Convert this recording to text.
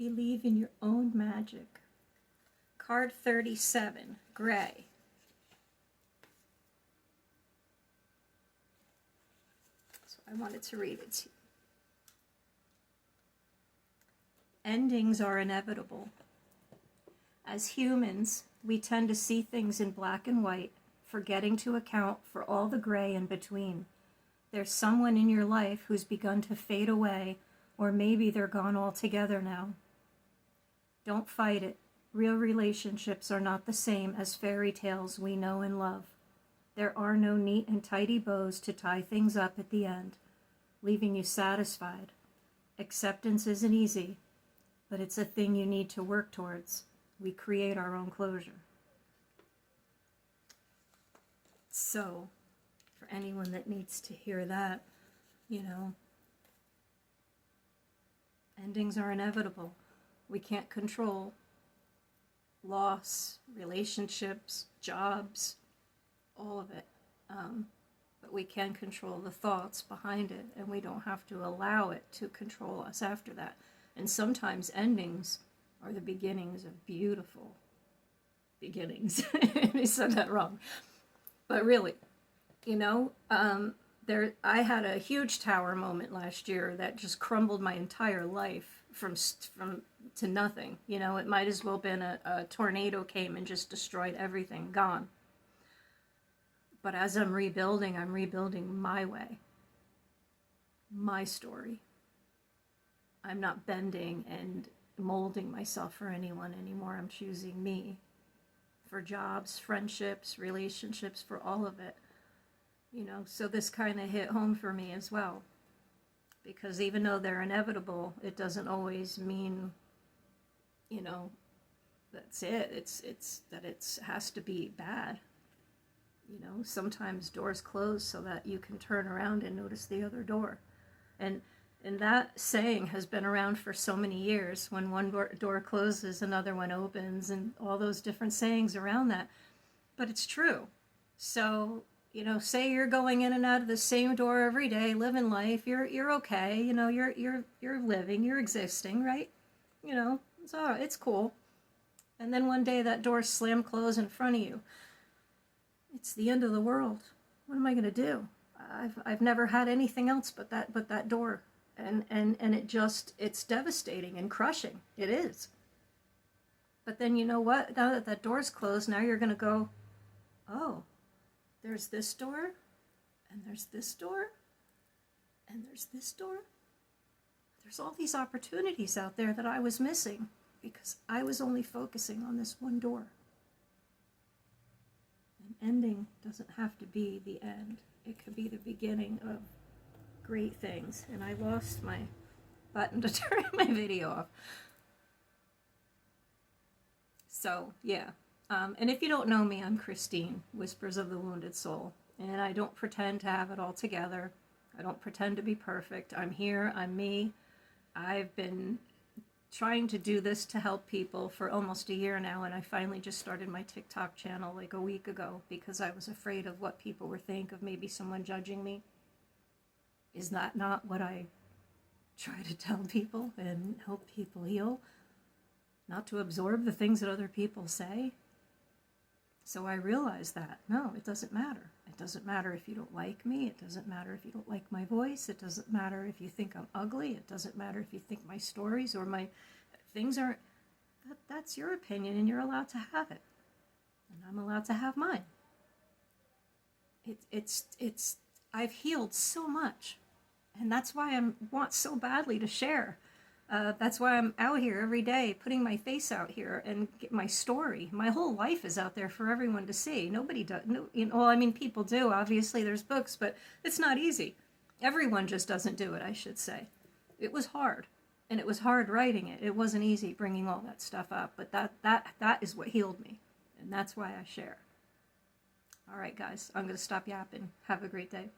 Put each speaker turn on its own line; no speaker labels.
Believe in your own magic. Card 37, gray. So I wanted to read it to you. Endings are inevitable. As humans, we tend to see things in black and white, forgetting to account for all the gray in between. There's someone in your life who's begun to fade away, or maybe they're gone altogether now. Don't fight it. Real relationships are not the same as fairy tales we know and love. There are no neat and tidy bows to tie things up at the end, leaving you satisfied. Acceptance isn't easy, but it's a thing you need to work towards. We create our own closure. So, for anyone that needs to hear that, endings are inevitable. We can't control loss, relationships, jobs, all of it. But we can control the thoughts behind it, and we don't have to allow it to control us after that. And sometimes endings are the beginnings of beautiful beginnings. I said that wrong. But really, I had a huge tower moment last year that just crumbled my entire life from to nothing. It might as well been a tornado came and just destroyed everything, gone. But as I'm rebuilding my way, my story. I'm not bending and molding myself for anyone anymore. I'm choosing me for jobs, friendships, relationships, for all of it. So this kind of hit home for me as well. Because even though they're inevitable, it doesn't always mean, that's it. It's that it has to be bad. Sometimes doors close so that you can turn around and notice the other door. And that saying has been around for so many years. When one door closes, another one opens, and all those different sayings around that. But it's true. So, say you're going in and out of the same door every day, living life, you're okay, you're living, you're existing, right? It's all right, it's cool. And then one day that door slammed closed in front of you. It's the end of the world. What am I going to do? I've never had anything else but that door. And it's devastating and crushing. It is. But then you know what? Now that door's closed, now you're going to go, oh, there's this door, and there's this door, and there's this door. There's all these opportunities out there that I was missing because I was only focusing on this one door. An ending doesn't have to be the end. It could be the beginning of great things. And I lost my button to turn my video off. So, yeah. And if you don't know me, I'm Christine, Whispers of the Wounded Soul. And I don't pretend to have it all together. I don't pretend to be perfect. I'm here. I'm me. I've been trying to do this to help people for almost a year now, and I finally just started my TikTok channel like a week ago because I was afraid of what people would think, of maybe someone judging me. Is that not what I try to tell people and help people heal? Not to absorb the things that other people say? So I realized that, no, it doesn't matter. It doesn't matter if you don't like me. It doesn't matter if you don't like my voice. It doesn't matter if you think I'm ugly. It doesn't matter if you think my stories or my things aren't. That's your opinion, and you're allowed to have it. And I'm allowed to have mine. I've healed so much. And that's why I want so badly to share. That's why I'm out here every day, putting my face out here and get my story. My whole life is out there for everyone to see. Nobody does. People do. Obviously, there's books, but it's not easy. Everyone just doesn't do it, I should say. It was hard, and it was hard writing it. It wasn't easy bringing all that stuff up, but that is what healed me, and that's why I share. All right, guys, I'm going to stop yapping. Have a great day.